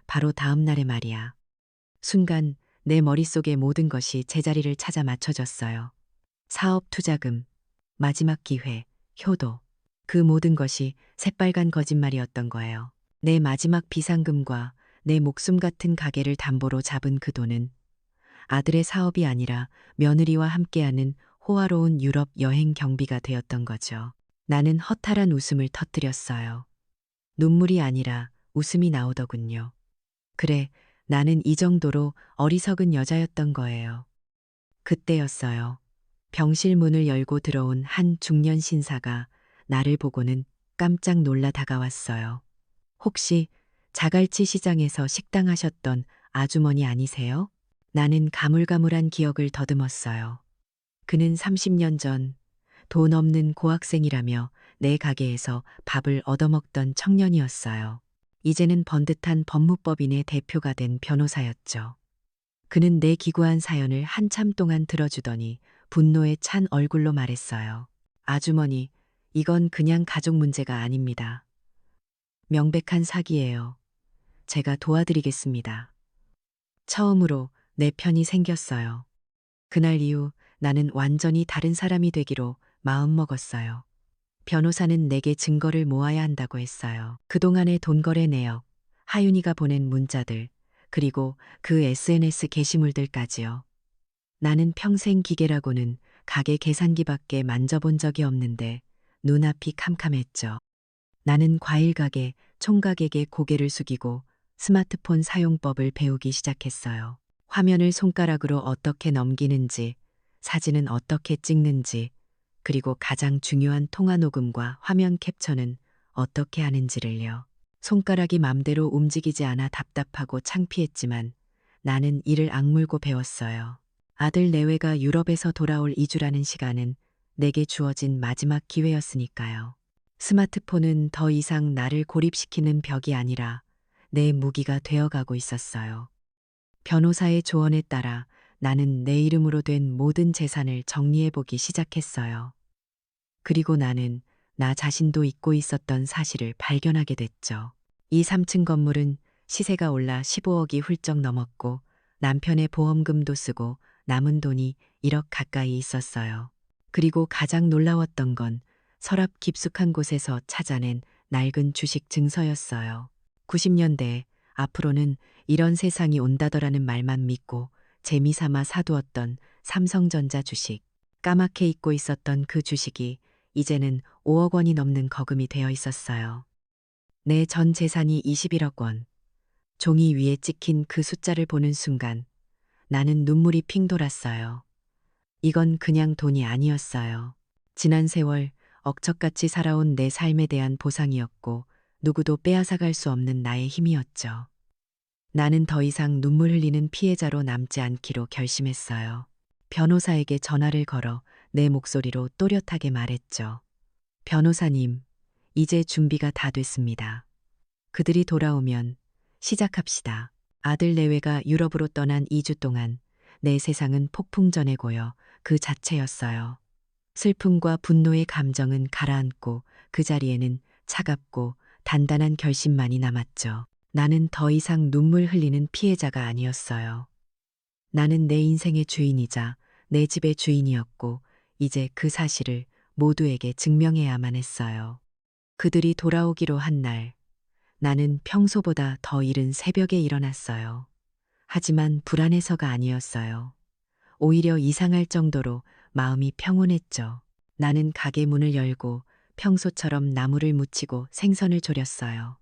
바로 다음 날의 말이야. 순간 내 머릿속의 모든 것이 제자리를 찾아 맞춰졌어요. 사업 투자금, 마지막 기회, 효도. 그 모든 것이 새빨간 거짓말이었던 거예요. 내 마지막 비상금과 내 목숨 같은 가게를 담보로 잡은 그 돈은 아들의 사업이 아니라 며느리와 함께하는 호화로운 유럽 여행 경비가 되었던 거죠. 나는 허탈한 웃음을 터뜨렸어요. 눈물이 아니라 웃음이 나오더군요. 그래, 나는 이 정도로 어리석은 여자였던 거예요. 그때였어요. 병실 문을 열고 들어온 한 중년 신사가 나를 보고는 깜짝 놀라 다가왔어요. 혹시 자갈치 시장에서 식당하셨던 아주머니 아니세요? 나는 가물가물한 기억을 더듬었어요. 그는 30년 전 돈 없는 고학생이라며 내 가게에서 밥을 얻어먹던 청년이었어요. 이제는 번듯한 법무법인의 대표가 된 변호사였죠. 그는 내 기구한 사연을 한참 동안 들어주더니 분노에 찬 얼굴로 말했어요. 아주머니, 이건 그냥 가족 문제가 아닙니다. 명백한 사기예요. 제가 도와드리겠습니다. 처음으로 내 편이 생겼어요. 그날 이후 나는 완전히 다른 사람이 되기로 마음먹었어요. 변호사는 내게 증거를 모아야 한다고 했어요. 그동안의 돈거래 내역, 하윤이가 보낸 문자들, 그리고 그 SNS 게시물들까지요. 나는 평생 기계라고는 가게 계산기밖에 만져본 적이 없는데 눈앞이 캄캄했죠. 나는 과일 가게, 총각에게 고개를 숙이고 스마트폰 사용법을 배우기 시작했어요. 화면을 손가락으로 어떻게 넘기는지, 사진은 어떻게 찍는지, 그리고 가장 중요한 통화 녹음과 화면 캡처는 어떻게 하는지를요. 손가락이 맘대로 움직이지 않아 답답하고 창피했지만 나는 이를 악물고 배웠어요. 아들 내외가 유럽에서 돌아올 2주라는 시간은 내게 주어진 마지막 기회였으니까요. 스마트폰은 더 이상 나를 고립시키는 벽이 아니라 내 무기가 되어가고 있었어요. 변호사의 조언에 따라 나는 내 이름으로 된 모든 재산을 정리해보기 시작했어요. 그리고 나는 나 자신도 잊고 있었던 사실을 발견하게 됐죠. 이 3층 건물은 시세가 올라 15억이 훌쩍 넘었고 남편의 보험금도 쓰고 남은 돈이 1억 가까이 있었어요. 그리고 가장 놀라웠던 건 서랍 깊숙한 곳에서 찾아낸 낡은 주식 증서였어요. 90년대 앞으로는 이런 세상이 온다더라는 말만 믿고 재미삼아 사두었던 삼성전자 주식. 까맣게 잊고 있었던 그 주식이 이제는 5억 원이 넘는 거금이 되어 있었어요. 내 전 재산이 21억 원. 종이 위에 찍힌 그 숫자를 보는 순간 나는 눈물이 핑 돌았어요. 이건 그냥 돈이 아니었어요. 지난 세월 억척같이 살아온 내 삶에 대한 보상이었고 누구도 빼앗아갈 수 없는 나의 힘이었죠. 나는 더 이상 눈물 흘리는 피해자로 남지 않기로 결심했어요. 변호사에게 전화를 걸어 내 목소리로 또렷하게 말했죠. 변호사님, 이제 준비가 다 됐습니다. 그들이 돌아오면 시작합시다. 아들 내외가 유럽으로 떠난 2주 동안 내 세상은 폭풍전에 고여 그 자체였어요. 슬픔과 분노의 감정은 가라앉고 그 자리에는 차갑고 단단한 결심만이 남았죠. 나는 더 이상 눈물 흘리는 피해자가 아니었어요. 나는 내 인생의 주인이자 내 집의 주인이었고 이제 그 사실을 모두에게 증명해야만 했어요. 그들이 돌아오기로 한 날, 나는 평소보다 더 이른 새벽에 일어났어요. 하지만 불안해서가 아니었어요. 오히려 이상할 정도로 마음이 평온했죠. 나는 가게 문을 열고 평소처럼 나무를 묻히고 생선을 졸였어요.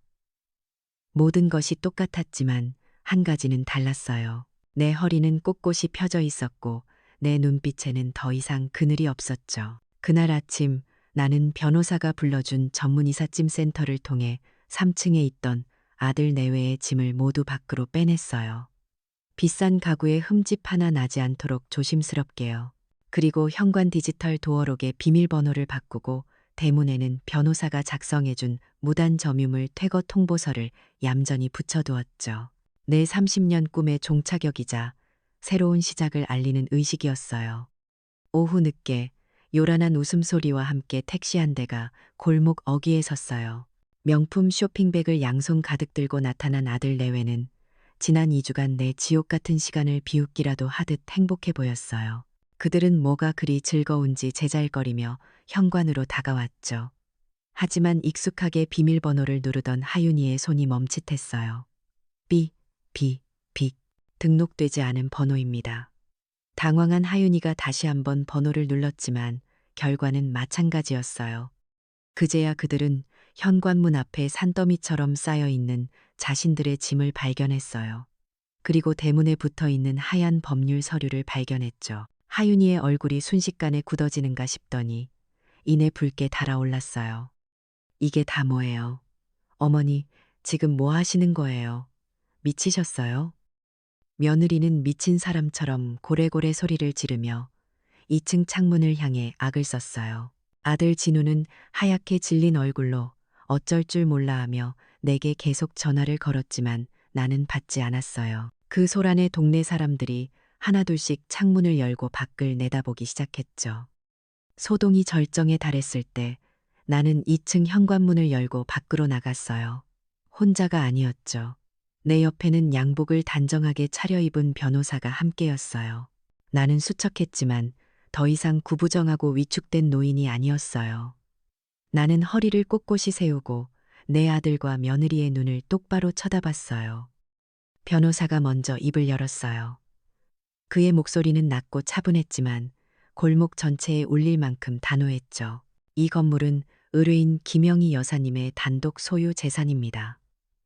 모든 것이 똑같았지만 한 가지는 달랐어요. 내 허리는 꼿꼿이 펴져 있었고 내 눈빛에는 더 이상 그늘이 없었죠. 그날 아침 나는 변호사가 불러준 전문 이삿짐 센터를 통해 3층에 있던 아들 내외의 짐을 모두 밖으로 빼냈어요. 비싼 가구에 흠집 하나 나지 않도록 조심스럽게요. 그리고 현관 디지털 도어록의 비밀번호를 바꾸고 대문에는 변호사가 작성해준 무단 점유물 퇴거 통보서를 얌전히 붙여두었죠. 내 30년 꿈의 종착역이자 새로운 시작을 알리는 의식이었어요. 오후 늦게 요란한 웃음소리와 함께 택시 한 대가 골목 어귀에 섰어요. 명품 쇼핑백을 양손 가득 들고 나타난 아들 내외는 지난 2주간 내 지옥 같은 시간을 비웃기라도 하듯 행복해 보였어요. 그들은 뭐가 그리 즐거운지 제잘거리며 현관으로 다가왔죠. 하지만 익숙하게 비밀번호를 누르던 하윤이의 손이 멈칫했어요. 삐, 비, 빅. 등록되지 않은 번호입니다. 당황한 하윤이가 다시 한번 번호를 눌렀지만 결과는 마찬가지였어요. 그제야 그들은 현관문 앞에 산더미처럼 쌓여 있는 자신들의 짐을 발견했어요. 그리고 대문에 붙어 있는 하얀 법률 서류를 발견했죠. 하윤이의 얼굴이 순식간에 굳어지는가 싶더니 이내 붉게 달아올랐어요. 이게 다 뭐예요? 어머니, 지금 뭐 하시는 거예요? 미치셨어요? 며느리는 미친 사람처럼 고래고래 소리를 지르며 2층 창문을 향해 악을 썼어요. 아들 진우는 하얗게 질린 얼굴로 어쩔 줄 몰라 하며 내게 계속 전화를 걸었지만 나는 받지 않았어요. 그 소란에 동네 사람들이 하나둘씩 창문을 열고 밖을 내다보기 시작했죠. 소동이 절정에 달했을 때 나는 2층 현관문을 열고 밖으로 나갔어요. 혼자가 아니었죠. 내 옆에는 양복을 단정하게 차려입은 변호사가 함께였어요. 나는 수척했지만 더 이상 구부정하고 위축된 노인이 아니었어요. 나는 허리를 꼿꼿이 세우고 내 아들과 며느리의 눈을 똑바로 쳐다봤어요. 변호사가 먼저 입을 열었어요. 그의 목소리는 낮고 차분했지만 골목 전체에 울릴 만큼 단호했죠. 이 건물은 의뢰인 김영희 여사님의 단독 소유 재산입니다.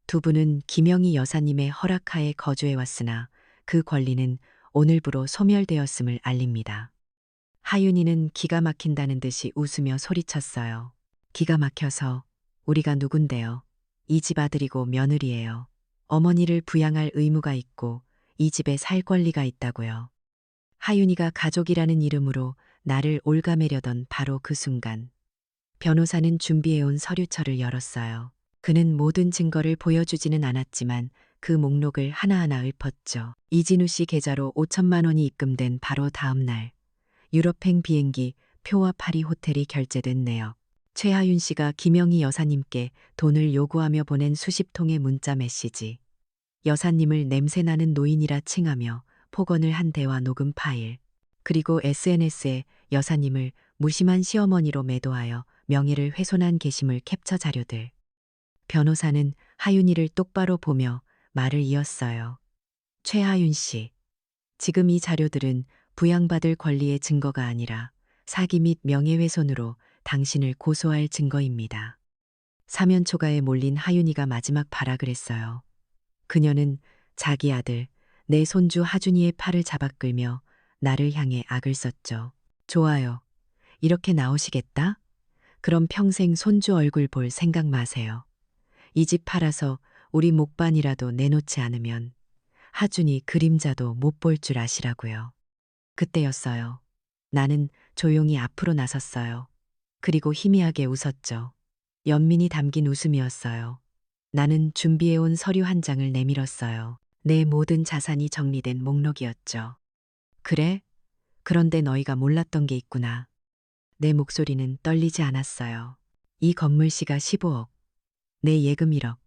두 분은 김영희 여사님의 허락하에 거주해 왔으나 그 권리는 오늘부로 소멸되었음을 알립니다. 하윤이는 기가 막힌다는 듯이 웃으며 소리쳤어요. 기가 막혀서 우리가 누군데요. 이 집 아들이고 며느리예요. 어머니를 부양할 의무가 있고 이 집에 살 권리가 있다고요. 하윤이가 가족이라는 이름으로 나를 올가매려던 바로 그 순간 변호사는 준비해온 서류철을 열었어요. 그는 모든 증거를 보여주지는 않았지만 그 목록을 하나하나 읊었죠. 이진우 씨 계좌로 5천만 원이 입금된 바로 다음 날 유럽행 비행기 표와 파리 호텔이 결제된 내역. 최하윤 씨가 김영희 여사님께 돈을 요구하며 보낸 수십 통의 문자 메시지. 여사님을 냄새나는 노인이라 칭하며 폭언을 한 대화 녹음 파일. 그리고 SNS에 여사님을 무심한 시어머니로 매도하여 명예를 훼손한 게시물 캡처 자료들. 변호사는 하윤이를 똑바로 보며 말을 이었어요. 최하윤 씨, 지금 이 자료들은 부양받을 권리의 증거가 아니라 사기 및 명예훼손으로 당신을 고소할 증거입니다. 사면 초가에 몰린 하윤이가 마지막 발악을 했어요. 그녀는 자기 아들, 내 손주 하준이의 팔을 잡아 끌며 나를 향해 악을 썼죠. 좋아요. 이렇게 나오시겠다? 그럼 평생 손주 얼굴 볼 생각 마세요. 이 집 팔아서 우리 목반이라도 내놓지 않으면 하준이 그림자도 못 볼 줄 아시라고요. 그때였어요. 나는 조용히 앞으로 나섰어요. 그리고 희미하게 웃었죠. 연민이 담긴 웃음이었어요. 나는 준비해온 서류 한 장을 내밀었어요. 내 모든 자산이 정리된 목록이었죠. 그래? 그런데 너희가 몰랐던 게 있구나. 내 목소리는 떨리지 않았어요. 이 건물시가 15억, 내 예금 1억,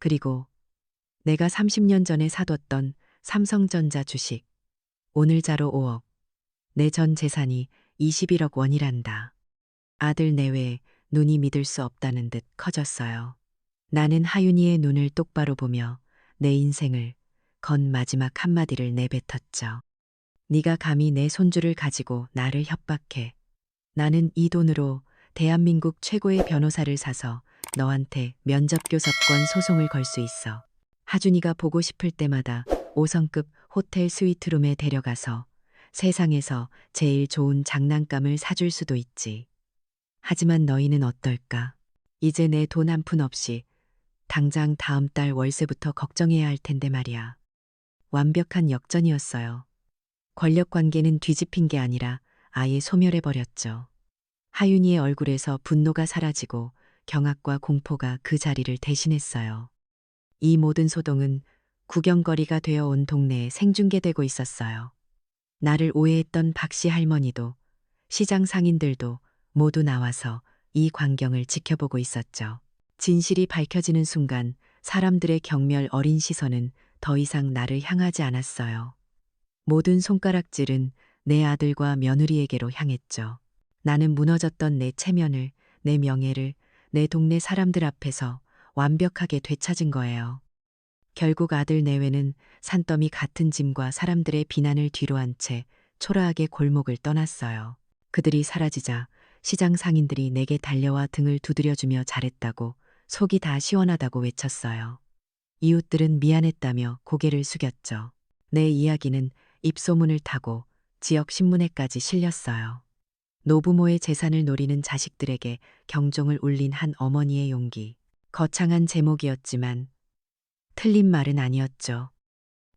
그리고 내가 30년 전에 사뒀던 삼성전자 주식, 오늘자로 5억, 내 전 재산이 21억 원이란다. 아들 내외에 눈이 믿을 수 없다는 듯 커졌어요. 나는 하윤이의 눈을 똑바로 보며 내 인생을 건 마지막 한마디를 내뱉었죠. 네가 감히 내 손주를 가지고 나를 협박해. 나는 이 돈으로 대한민국 최고의 변호사를 사서 너한테 면접교섭권 소송을 걸 수 있어. 하준이가 보고 싶을 때마다 5성급 호텔 스위트룸에 데려가서 세상에서 제일 좋은 장난감을 사줄 수도 있지. 하지만 너희는 어떨까? 이제 내 돈 한 푼 없이 당장 다음 달 월세부터 걱정해야 할 텐데 말이야. 완벽한 역전이었어요. 권력 관계는 뒤집힌 게 아니라 아예 소멸해버렸죠. 하윤이의 얼굴에서 분노가 사라지고 경악과 공포가 그 자리를 대신했어요. 이 모든 소동은 구경거리가 되어 온 동네에 생중계되고 있었어요. 나를 오해했던 박씨 할머니도 시장 상인들도 모두 나와서 이 광경을 지켜보고 있었죠. 진실이 밝혀지는 순간 사람들의 경멸 어린 시선은 더 이상 나를 향하지 않았어요. 모든 손가락질은 내 아들과 며느리에게로 향했죠. 나는 무너졌던 내 체면을, 내 명예를 내 동네 사람들 앞에서 완벽하게 되찾은 거예요. 결국 아들 내외는 산더미 같은 짐과 사람들의 비난을 뒤로한 채 초라하게 골목을 떠났어요. 그들이 사라지자 시장 상인들이 내게 달려와 등을 두드려주며 잘했다고, 속이 다 시원하다고 외쳤어요. 이웃들은 미안했다며 고개를 숙였죠. 내 이야기는 입소문을 타고 지역 신문에까지 실렸어요. 노부모의 재산을 노리는 자식들에게 경종을 울린 한 어머니의 용기. 거창한 제목이었지만 틀린 말은 아니었죠.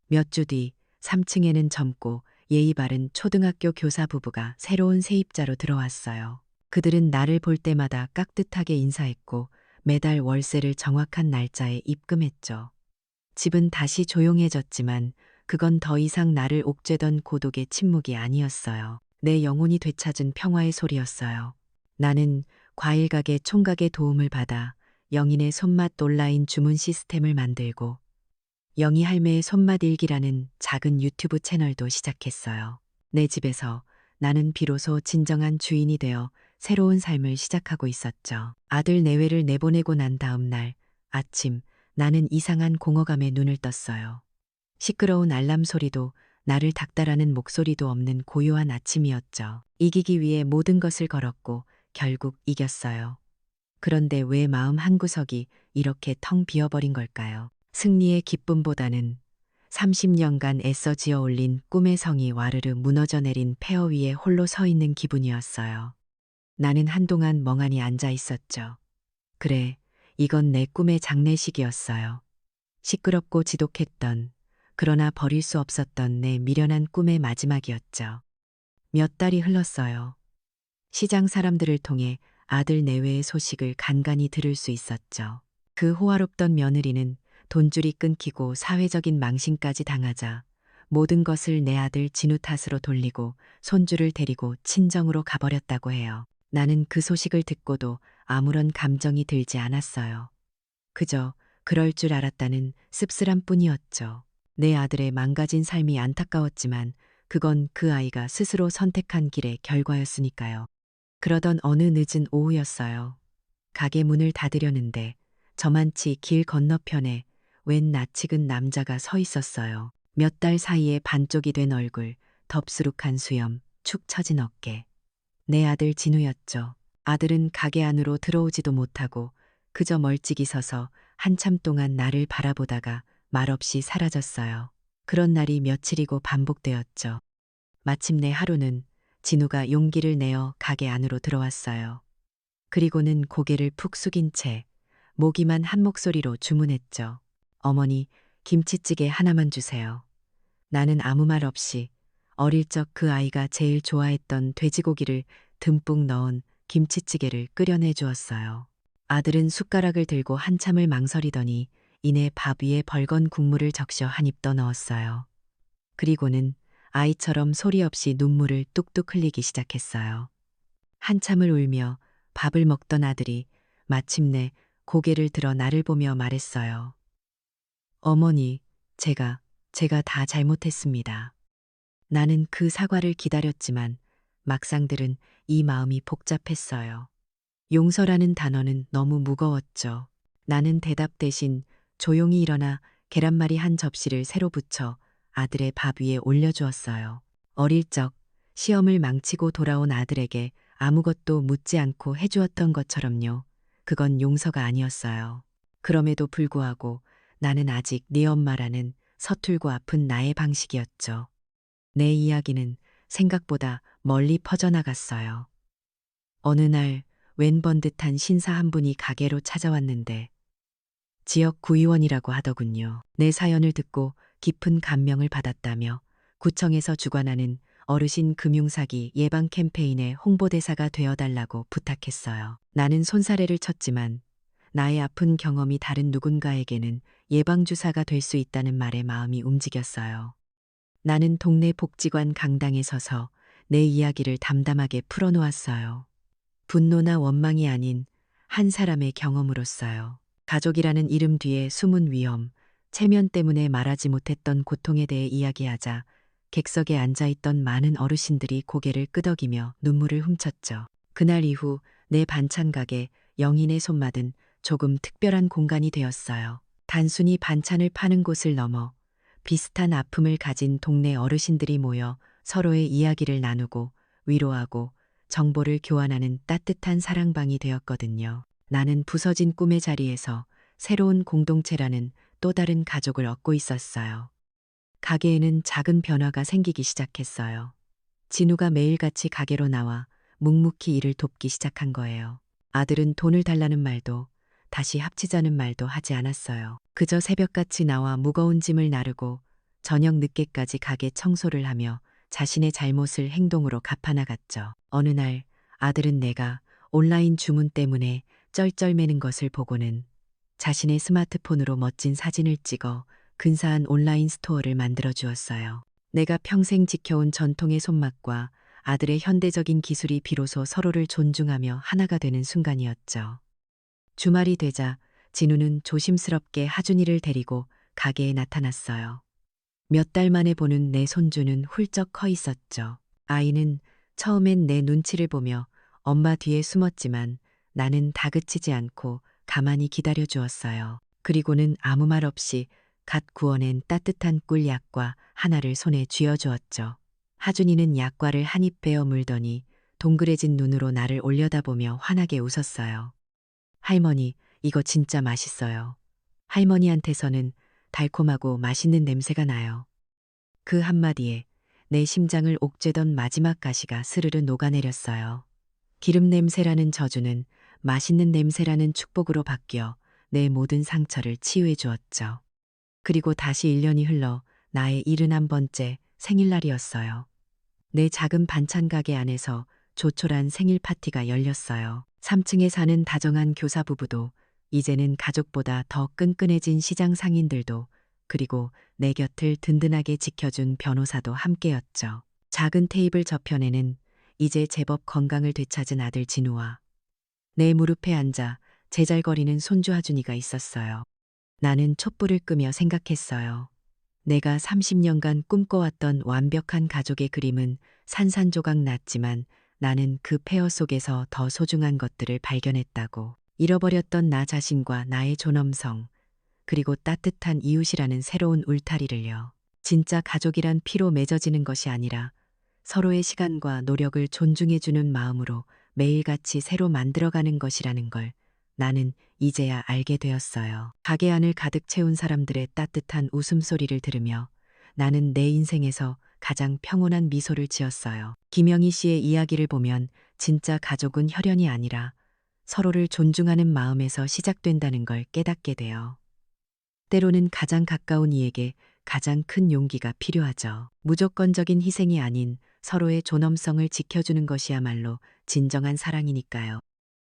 몇 주 뒤 3층에는 젊고 예의 바른 초등학교 교사 부부가 새로운 세입자로 들어왔어요. 그들은 나를 볼 때마다 깍듯하게 인사했고 매달 월세를 정확한 날짜에 입금했죠. 집은 다시 조용해졌지만 그건 더 이상 나를 옥죄던 고독의 침묵이 아니었어요. 내 영혼이 되찾은 평화의 소리였어요. 나는 과일 가게 총각의 도움을 받아 영인의 손맛 온라인 주문 시스템을 만들고 영희 할매의 손맛일기라는 작은 유튜브 채널도 시작했어요. 내 집에서 나는 비로소 진정한 주인이 되어 새로운 삶을 시작하고 있었죠. 아들 내외를 내보내고 난 다음 날 아침, 나는 이상한 공허감에 눈을 떴어요. 시끄러운 알람 소리도 나를 닥달하는 목소리도 없는 고요한 아침이었죠. 이기기 위해 모든 것을 걸었고 결국 이겼어요. 그런데 왜 마음 한구석이 이렇게 텅 비어버린 걸까요? 승리의 기쁨보다는 30년간 애써 지어 올린 꿈의 성이 와르르 무너져 내린 폐허 위에 홀로 서 있는 기분이었어요. 나는 한동안 멍하니 앉아 있었죠. 그래, 이건 내 꿈의 장례식이었어요. 시끄럽고 지독했던, 그러나 버릴 수 없었던 내 미련한 꿈의 마지막이었죠. 몇 달이 흘렀어요. 시장 사람들을 통해 아들 내외의 소식을 간간히 들을 수 있었죠. 그 호화롭던 며느리는 돈줄이 끊기고 사회적인 망신까지 당하자 모든 것을 내 아들 진우 탓으로 돌리고 손주를 데리고 친정으로 가버렸다고 해요. 나는 그 소식을 듣고도 아무런 감정이 들지 않았어요. 그저 그럴 줄 알았다는 씁쓸함 뿐이었죠. 내 아들의 망가진 삶이 안타까웠지만 그건 그 아이가 스스로 선택한 길의 결과였으니까요. 그러던 어느 늦은 오후였어요. 가게 문을 닫으려는데 저만치 길 건너편에 웬 낯익은 남자가 서 있었어요. 몇 달 사이에 반쪽이 된 얼굴, 덥수룩한 수염, 축 처진 어깨. 내 아들 진우였죠. 아들은 가게 안으로 들어오지도 못하고 그저 멀찍이 서서 한참 동안 나를 바라보다가 말없이 사라졌어요. 그런 날이 며칠이고 반복되었죠. 마침내 하루는 진우가 용기를 내어 가게 안으로 들어왔어요. 그리고는 고개를 푹 숙인 채 모기만 한 목소리로 주문했죠. 어머니, 김치찌개 하나만 주세요. 나는 아무 말 없이 어릴 적 그 아이가 제일 좋아했던 돼지고기를 듬뿍 넣은 김치찌개를 끓여내 주었어요. 아들은 숟가락을 들고 한참을 망설이더니 이내 밥 위에 벌건 국물을 적셔 한 입 더 넣었어요. 그리고는 아이처럼 소리 없이 눈물을 뚝뚝 흘리기 시작했어요. 한참을 울며 밥을 먹던 아들이 마침내 고개를 들어 나를 보며 말했어요. 어머니, 제가 다 잘못했습니다. 나는 그 사과를 기다렸지만 막상 들은 이 마음이 복잡했어요. 용서라는 단어는 너무 무거웠죠. 나는 대답 대신 조용히 일어나 계란말이 한 접시를 새로 부쳐 아들의 밥 위에 올려주었어요. 어릴 적 시험을 망치고 돌아온 아들에게 아무것도 묻지 않고 해주었던 것처럼요. 그건 용서가 아니었어요. 그럼에도 불구하고 나는 아직 네 엄마라는 서툴고 아픈 나의 방식이었죠. 내 이야기는 생각보다 멀리 퍼져나갔어요. 어느 날 웬 번듯한 신사 한 분이 가게로 찾아왔는데 지역 구의원이라고 하더군요. 내 사연을 듣고 깊은 감명을 받았다며 구청에서 주관하는 어르신 금융사기 예방 캠페인의 홍보대사가 되어달라고 부탁했어요. 나는 손사래를 쳤지만 나의 아픈 경험이 다른 누군가에게는 예방주사가 될 수 있다는 말에 마음이 움직였어요. 나는 동네 복지관 강당에 서서 내 이야기를 담담하게 풀어놓았어요. 분노나 원망이 아닌 한 사람의 경험으로써요. 가족이라는 이름 뒤에 숨은 위험, 체면 때문에 말하지 못했던 고통에 대해 이야기하자 객석에 앉아있던 많은 어르신들이 고개를 끄덕이며 눈물을 훔쳤죠. 그날 이후 내 반찬 가게 영인의 손맛은 조금 특별한 공간이 되었어요. 단순히 반찬을 파는 곳을 넘어 비슷한 아픔을 가진 동네 어르신들이 모여 서로의 이야기를 나누고 위로하고 정보를 교환하는 따뜻한 사랑방이 되었거든요. 나는 부서진 꿈의 자리에서 새로운 공동체라는 또 다른 가족을 얻고 있었어요. 가게에는 작은 변화가 생기기 시작했어요. 진우가 매일같이 가게로 나와 묵묵히 일을 돕기 시작한 거예요. 아들은 돈을 달라는 말도 다시 합치자는 말도 하지 않았어요. 그저 새벽같이 나와 무거운 짐을 나르고 저녁 늦게까지 가게 청소를 하며 자신의 잘못을 행동으로 갚아나갔죠. 어느 날 아들은 내가 온라인 주문 때문에 쩔쩔매는 것을 보고는 자신의 스마트폰으로 멋진 사진을 찍어 근사한 온라인 스토어를 만들어 주었어요. 내가 평생 지켜온 전통의 손맛과 아들의 현대적인 기술이 비로소 서로를 존중하며 하나가 되는 순간이었죠. 주말이 되자 진우는 조심스럽게 하준이를 데리고 가게에 나타났어요. 몇 달 만에 보는 내 손주는 훌쩍 커 있었죠. 아이는 처음엔 내 눈치를 보며 엄마 뒤에 숨었지만 나는 다그치지 않고 가만히 기다려 주었어요. 그리고는 아무 말 없이 갓 구워낸 따뜻한 꿀약과 하나를 손에 쥐어 주었죠. 하준이는 약과를 한 입 베어 물더니 동그래진 눈으로 나를 올려다보며 환하게 웃었어요. 할머니, 이거 진짜 맛있어요. 할머니한테서는 달콤하고 맛있는 냄새가 나요. 그 한마디에 내 심장을 옥죄던 마지막 가시가 스르르 녹아내렸어요. 기름 냄새라는 저주는 맛있는 냄새라는 축복으로 바뀌어 내 모든 상처를 치유해 주었죠. 그리고 다시 1년이 흘러 나의 71번째 생일날이었어요. 내 작은 반찬 가게 안에서 조촐한 생일 파티가 열렸어요. 3층에 사는 다정한 교사 부부도 이제는 가족보다 더 끈끈해진 시장 상인들도 그리고 내 곁을 든든하게 지켜준 변호사도 함께였죠. 작은 테이블 저편에는 이제 제법 건강을 되찾은 아들 진우와 내 무릎에 앉아 제잘거리는 손주 하준이가 있었어요. 나는 촛불을 끄며 생각했어요. 내가 30년간 꿈꿔왔던 완벽한 가족의 그림은 산산조각 났지만 나는 그 폐허 속에서 더 소중한 것들을 발견했다고. 잃어버렸던 나 자신과 나의 존엄성, 그리고 따뜻한 이웃이라는 새로운 울타리를요. 진짜 가족이란 피로 맺어지는 것이 아니라 서로의 시간과 노력을 존중해주는 마음으로 매일같이 새로 만들어가는 것이라는 걸 나는 이제야 알게 되었어요. 가게 안을 가득 채운 사람들의 따뜻한 웃음소리를 들으며 나는 내 인생에서 가장 평온한 미소를 지었어요. 김영희 씨의 이야기를 보면 진짜 가족은 혈연이 아니라 서로를 존중하는 마음에서 시작된다는 걸 깨닫게 돼요. 때로는 가장 가까운 이에게 가장 큰 용기가 필요하죠. 무조건적인 희생이 아닌 서로의 존엄성을 지켜주는 것이야말로 진정한 사랑이니까요.